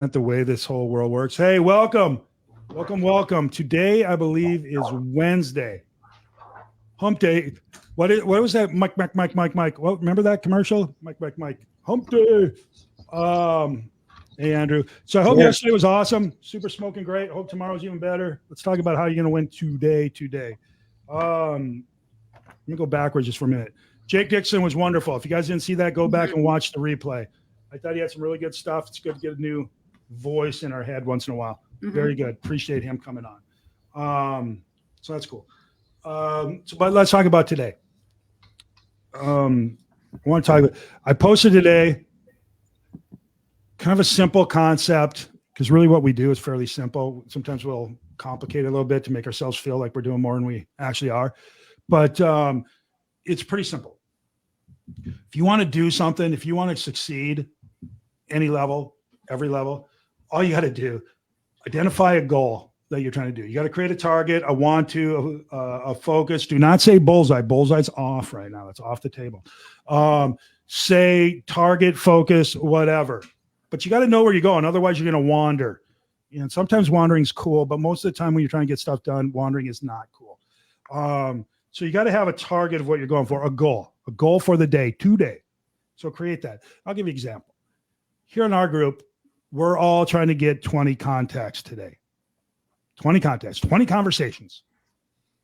the way this whole world works. Hey, welcome. Welcome. Today, I believe, is Wednesday. Hump day. What was that? Mike. Well, remember that commercial? Mike. Hump day. Hey, Andrew. So I hope yesterday was awesome. Super smoking great. Hope tomorrow's even better. Let's talk about how you're going to win today. Let me go backwards just for a minute. Jake Dixon was wonderful. If you guys didn't see that, go back and watch the replay. I thought he had some really good stuff. It's good to get a new voice in our head once in a while. Very good. Appreciate him coming on. So that's cool. But let's talk about today. I posted today kind of a simple concept, because really what we do is fairly simple. Sometimes we'll complicate it a little bit to make ourselves feel like we're doing more than we actually are. But it's pretty simple. If you want to do something, if you want to succeed any level, every level, all you got to do, identify a goal that you're trying to do. You got to create a target, a want to, a focus. Do not say bullseye. Bullseye's off right now. That's off the table. Say target, focus, whatever. But you got to know where you're going. Otherwise, you're going to wander. And sometimes wandering's cool, but most of the time when you're trying to get stuff done, wandering is not cool. So you got to have a target of what you're going for, a goal for the day, today. So create that. I'll give you an example. Here in our group, we're all trying to get 20 contacts today. 20 contacts, 20 conversations,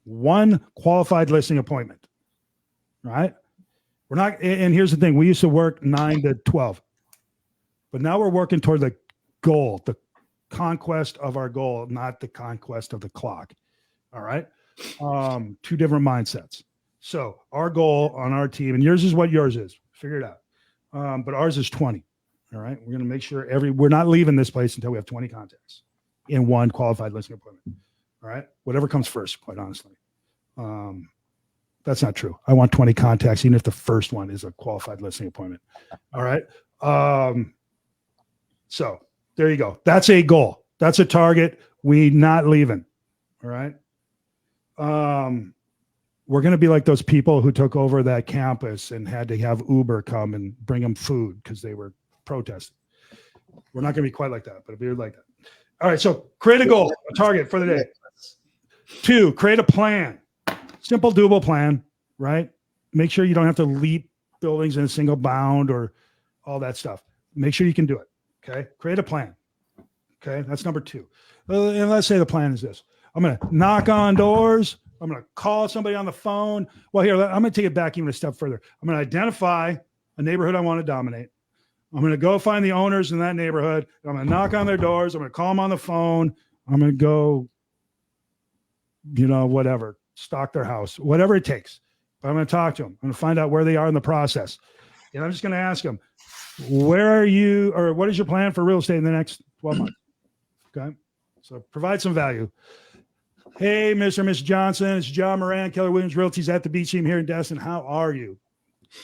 1 qualified listing appointment, right? We're not, and here's the thing. We used to work 9 to 12, but now we're working toward the goal, the conquest of our goal, not the conquest of the clock. All right. 2 different mindsets. So our goal on our team, and yours is what yours is. Figure it out. But ours is 20. All right. We're going to make sure we're not leaving this place until we have 20 contacts in 1 qualified listing appointment. All right. Whatever comes first, quite honestly. That's not true. I want 20 contacts, even if the first one is a qualified listing appointment. All right. So there you go. That's a goal. That's a target. We not leaving. All right. We're going to be like those people who took over that campus and had to have Uber come and bring them food because they were protesting. We're not going to be quite like that, but it'll be like that. All right. So create a goal, a target for the day. 2, create a plan. Simple, doable plan, right? Make sure you don't have to leap buildings in a single bound or all that stuff. Make sure you can do it. Okay. Create a plan. Okay. That's number 2. And let's say the plan is this. I'm going to knock on doors. I'm going to call somebody on the phone. Well, here, I'm going to take it back even a step further. I'm going to identify a neighborhood I want to dominate. I'm going to go find the owners in that neighborhood. I'm going to knock on their doors. I'm going to call them on the phone. I'm going to go, whatever, stalk their house, whatever it takes. But I'm going to talk to them. I'm going to find out where they are in the process. And I'm just going to ask them, where are you, or what is your plan for real estate in the next 12 months? Okay. So provide some value. Hey, Mr. and Miss Johnson, it's John Moran, Keller Williams Realty's at the beach team here in Destin. How are you?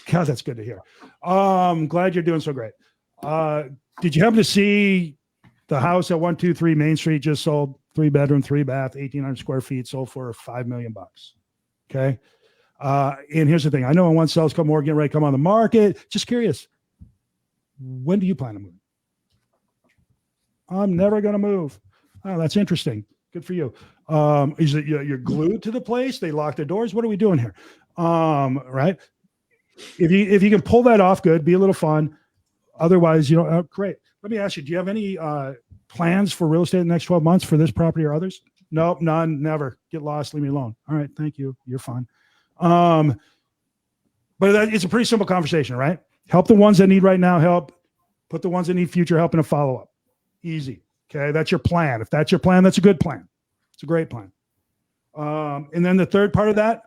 God, that's good to hear. Glad you're doing so great. Did you happen to see the house at 123 Main Street just sold? 3-bedroom, 3-bath, 1,800 square feet, sold for $5 million. Okay. And here's the thing. I know when one sells, come more, getting ready to come on the market. Just curious. When do you plan to move? I'm never going to move. Oh, that's interesting. Good for you. Is it you're glued to the place? They lock the doors. What are we doing here? Right. If you can pull that off, good. Be a little fun. Otherwise, great. Let me ask you, do you have any plans for real estate in the next 12 months for this property or others? Nope, none, never. Get lost, leave me alone. All right, thank you. You're fine. But it's a pretty simple conversation, right? Help the ones that need right now help. Put the ones that need future help in a follow-up. Easy. Okay, that's your plan. If that's your plan, that's a good plan. It's a great plan. And then the third part of that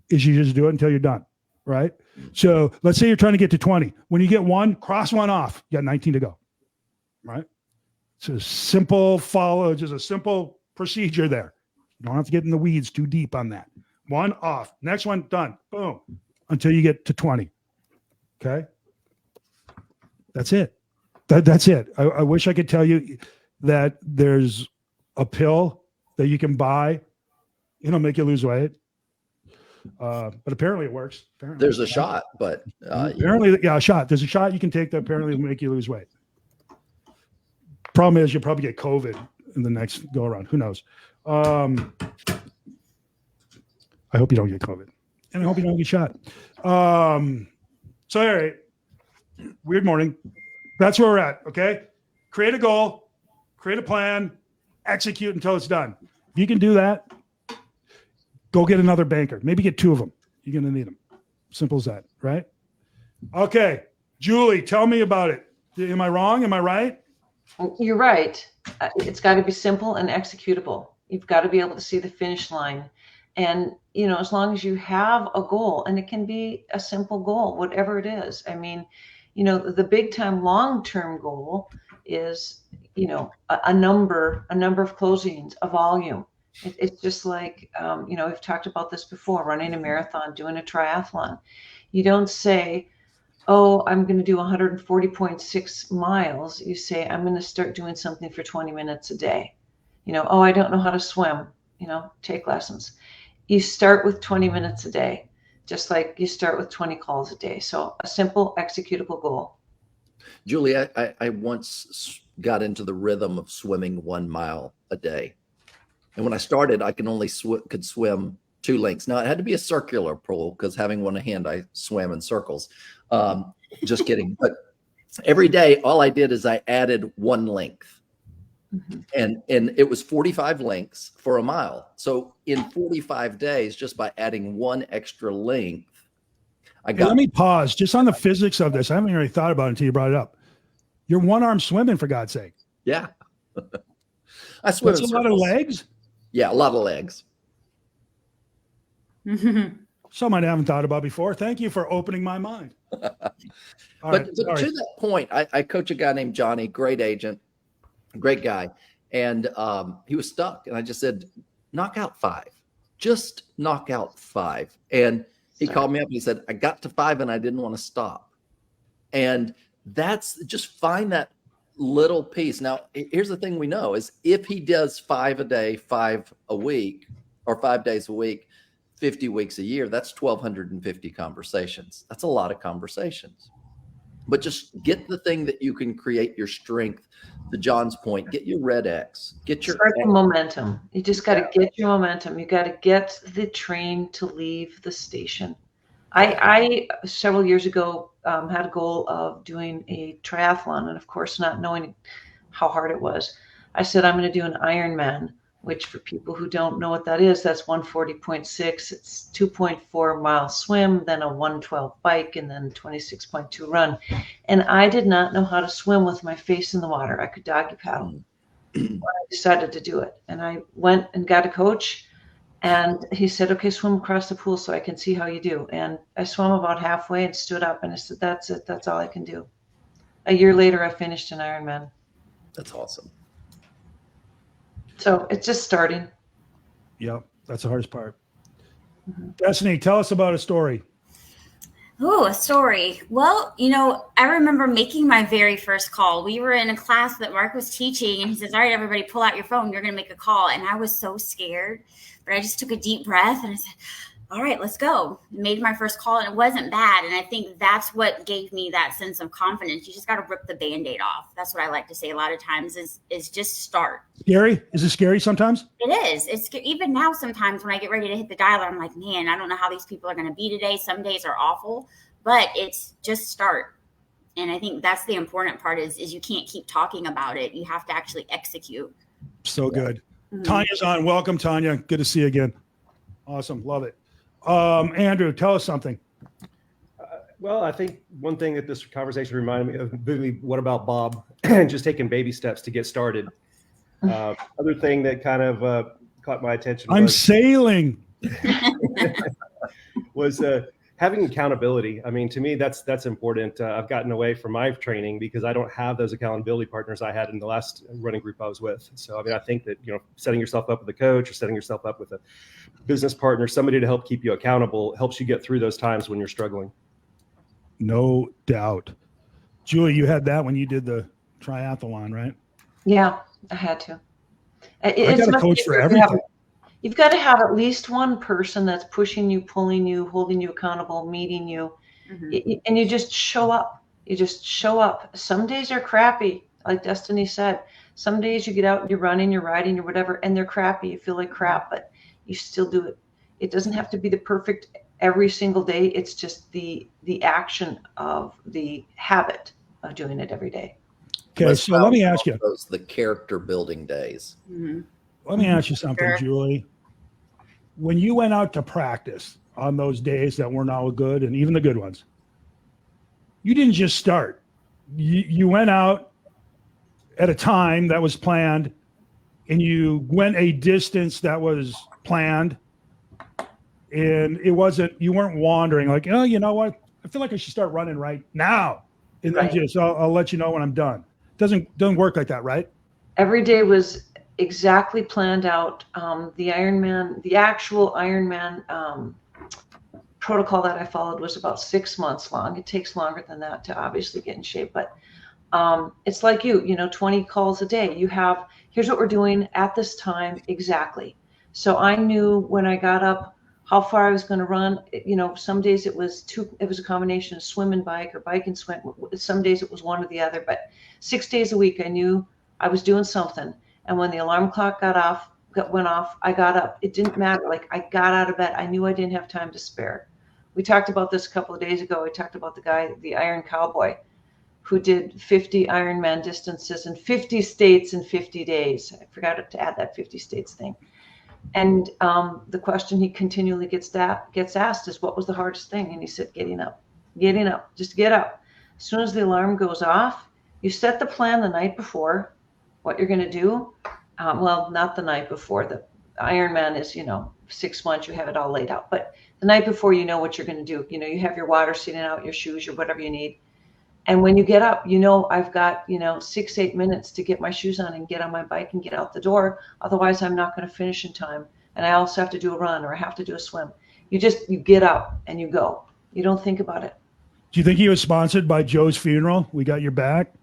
is you just do it until you're done, right? So let's say you're trying to get to 20. When you get 1, cross 1 off. You got 19 to go, right? It's a simple follow, just a simple procedure there. You don't have to get in the weeds too deep on that. 1 off. Next one, done. Boom. Until you get to 20. Okay? That's it. That's it. I wish I could tell you that there's a pill that you can buy, make you lose weight. But apparently it works. Apparently. There's a shot, but apparently, a shot. There's a shot you can take that apparently will make you lose weight. Problem is, you'll probably get COVID in the next go around. Who knows? I hope you don't get COVID, and I hope you don't get shot. So, all right, weird morning. That's where we're at. Okay, create a goal, create a plan, execute until it's done. If you can do that, go get another banker. Maybe get 2 of them. You're going to need them. Simple as that, right? Okay, Julie, tell me about it. Am I wrong? Am I right? You're right. It's got to be simple and executable. You've got to be able to see the finish line. And, as long as you have a goal, and it can be a simple goal, whatever it is. I mean, the big time, long-term goal is, a number of closings, a volume. It's just like, we've talked about this before, running a marathon, doing a triathlon. You don't say, oh, I'm going to do 140.6 miles. You say, I'm going to start doing something for 20 minutes a day. Oh, I don't know how to swim, take lessons. You start with 20 minutes a day, just like you start with 20 calls a day. So a simple executable goal. Julie, I once got into the rhythm of swimming 1 mile a day. And when I started, I could swim 2 lengths. Now it had to be a circular pool because having one hand, I swam in circles. Just kidding. But every day, all I did is I added 1 length. Mm-hmm. And it was 45 lengths for a mile. So in 45 days, just by adding 1 extra length, let me pause just on the physics of this. I haven't really thought about it until you brought it up. You're 1-arm swimming, for God's sake. Yeah. I swim. That's a lot of legs? Yeah, a lot of legs. Something I haven't thought about before. Thank you for opening my mind. But to that point, I coach a guy named Johnny, great agent, great guy. And he was stuck. And I just said, knock out 5. Just knock out 5. And he called me up and he said, I got to 5 and I didn't want to stop. And that's just find that little piece. Now, here's the thing we know is if he does 5 a day, 5 a week, or 5 days a week, 50 weeks a year, that's 1,250 conversations. That's a lot of conversations. But just get the thing that you can create your strength. To John's point, get your red X. Get your start the momentum. You just got to get your momentum. You got to get the train to leave the station. I several years ago had a goal of doing a triathlon, and of course, not knowing how hard it was, I said I'm going to do an Ironman, which for people who don't know what that is, that's 140.6. It's 2.4 mile swim, then a 112 bike, and then 26.2 run. And I did not know how to swim with my face in the water. I could doggy paddle. I decided to do it. And I went and got a coach, and he said, okay, swim across the pool so I can see how you do. And I swam about halfway and stood up, and I said, that's it. That's all I can do. A year later, I finished an Ironman. That's awesome. So it's just starting. Yep, that's the hardest part. Mm-hmm. Destiny, tell us about a story. Oh, a story. Well, I remember making my very first call. We were in a class that Mark was teaching, and he says, all right, everybody pull out your phone. You're going to make a call. And I was so scared, but I just took a deep breath and I said, all right, let's go. Made my first call, and it wasn't bad. And I think that's what gave me that sense of confidence. You just got to rip the Band-Aid off. That's what I like to say a lot of times is just start. Scary? Is it scary sometimes? It is. It's even now sometimes when I get ready to hit the dialer, I'm like, man, I don't know how these people are going to be today. Some days are awful, but it's just start. And I think that's the important part is you can't keep talking about it. You have to actually execute. So good. Mm-hmm. Tanya's on. Welcome, Tanya. Good to see you again. Awesome. Love it. Andrew, tell us something. Well, I think one thing that this conversation reminded me of, what about Bob? Just taking baby steps to get started. Other thing that kind of caught my attention. I'm sailing. Was having accountability. I mean, to me, that's important. I've gotten away from my training because I don't have those accountability partners I had in the last running group I was with. So, I mean, I think that, setting yourself up with a coach or setting yourself up with a business partner, somebody to help keep you accountable, helps you get through those times when you're struggling. No doubt. Julie, you had that when you did the triathlon, right? Yeah, I had to. I got a coach for everything. You've got to have at least one person that's pushing you, pulling you, holding you accountable, meeting you. Mm-hmm. And you just show up. You just show up. Some days are crappy, like Destiny said. Some days you get out and you're running, you're riding, or whatever, and they're crappy. You feel like crap, but you still do it. It doesn't have to be the perfect every single day. It's just the action of the habit of doing it every day. Okay, so let me ask you. The character building days. Mm-hmm. Let me ask you something, Sure. Julie. When you went out to practice on those days that weren't all good, and even the good ones, you didn't just start. You went out at a time that was planned, and you went a distance that was planned, and you weren't wandering like, oh, you know what? I feel like I should start running right now, and then Right. just I'll let you know when I'm done. Doesn't work like that, right? Every day was exactly planned out. The actual Ironman protocol that I followed was about 6 months long. It takes longer than that to obviously get in shape, but it's like 20 calls a day. Here's what we're doing at this time exactly. So I knew when I got up how far I was going to run. Some days it was a combination of swim and bike, or bike and swim. Some days it was one or the other, but 6 days a week I knew I was doing something. And when the alarm clock went off, I got up. It didn't matter. Like, I got out of bed. I knew I didn't have time to spare. We talked about this a couple of days ago. We talked about the guy, the Iron Cowboy, who did 50 Ironman distances in 50 states in 50 days. I forgot to add that 50 states thing. And the question he continually gets asked is, what was the hardest thing? And he said, getting up, just get up. As soon as the alarm goes off, you set the plan the night before, what you're going to do. Well, not the night before. The Ironman is, 6 months, you have it all laid out. But the night before, you know what you're going to do. You have your water sitting out, your shoes, your whatever you need. And when you get up, I've got, 6-8 minutes to get my shoes on and get on my bike and get out the door. Otherwise, I'm not going to finish in time. And I also have to do a run, or I have to do a swim. You get up and you go. You don't think about it. Do you think he was sponsored by Joe's Funeral? We got your back.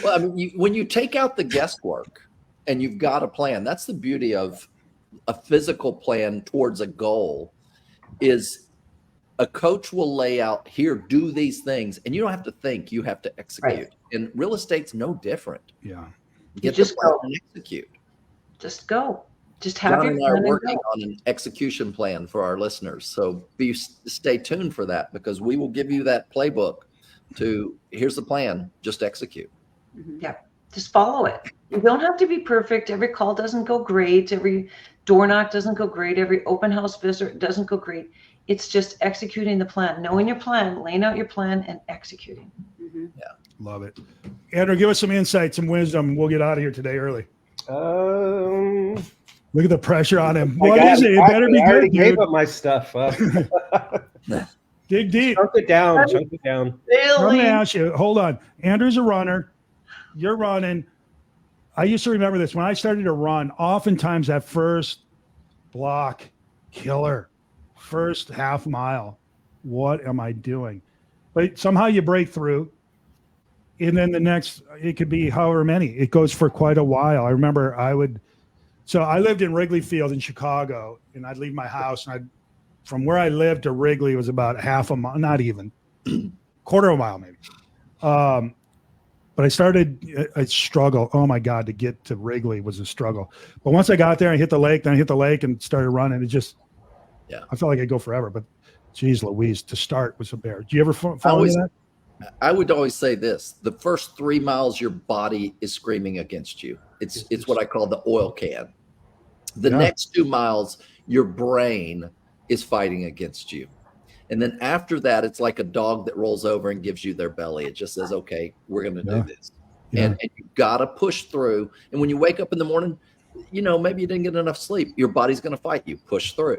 Well, I mean, when you take out the guesswork and you've got a plan, that's the beauty of a physical plan towards a goal. Is a coach will lay out, here, do these things, and you don't have to think, you have to execute. Right. And real estate's no different. Yeah. Get just the plan go. and execute. Just go. Just have John your and I plan are and working go. on an execution plan for our listeners. So stay tuned for that, because we will give you that playbook to, here's the plan, just execute. Yeah, just follow it. You don't have to be perfect. Every call doesn't go great. Every door knock doesn't go great. Every open house visit doesn't go great. It's just executing the plan, knowing your plan, laying out your plan, and executing. Mm-hmm. Yeah. Love it. Andrew, give us some insight, some wisdom. We'll get out of here today early. Look at the pressure on him. What is it? It better be I already good, gave dude. up my stuff. Dig deep. Chunk it down. Chunk it down. Let me ask you, hold on. Andrew's a runner. You're running. I used to remember this. When I started to run, oftentimes that first block, killer, first half mile, what am I doing? But somehow you break through. And then the next, it could be however many. It goes for quite a while. I remember I lived in Wrigley Field in Chicago, and I'd leave my house, and from where I lived to Wrigley was about half a mile, not even, quarter of a mile maybe. But I struggle. Oh my God, to get to Wrigley was a struggle. But once I got there, I hit the lake, and started running. I felt like I'd go forever, but geez Louise, to start was a bear. Do you ever follow that? I would always say this: the first 3 miles, your body is screaming against you. It's what I call the oil can. The next 2 miles, your brain is fighting against you. And then after that, it's like a dog that rolls over and gives you their belly. It just says, okay, we're going to do this. Yeah. And you got to push through. And when you wake up in the morning, maybe you didn't get enough sleep. Your body's going to fight you. Push through.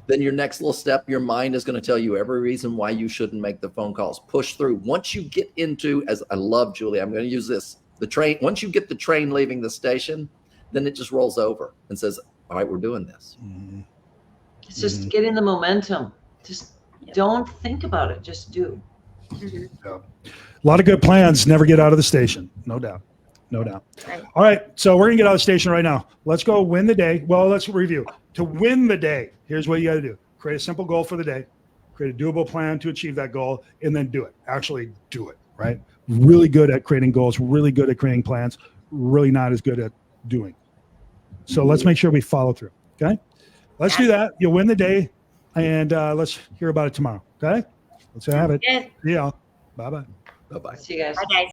Then your next little step, your mind is going to tell you every reason why you shouldn't make the phone calls. Push through. Once you get into, as I love, Julie, I'm going to use this, the train. Once you get the train leaving the station, then it just rolls over and says, all right, we're doing this. Mm-hmm. It's just getting the momentum. Just don't think about it. Just do. Yeah. A lot of good plans never get out of the station. No doubt. Right. All right. So we're going to get out of the station right now. Let's go win the day. Well, let's review. To win the day, here's what you got to do. Create a simple goal for the day. Create a doable plan to achieve that goal, and then do it. Actually do it, right? really good at creating goals, really good at creating plans, really not as good at doing. So let's make sure we follow through. Okay. Let's do that. You'll win the day, and let's hear about it tomorrow. Okay. Let's have it. Good. Yeah. Bye-bye. Bye-bye. See you guys. Bye, guys.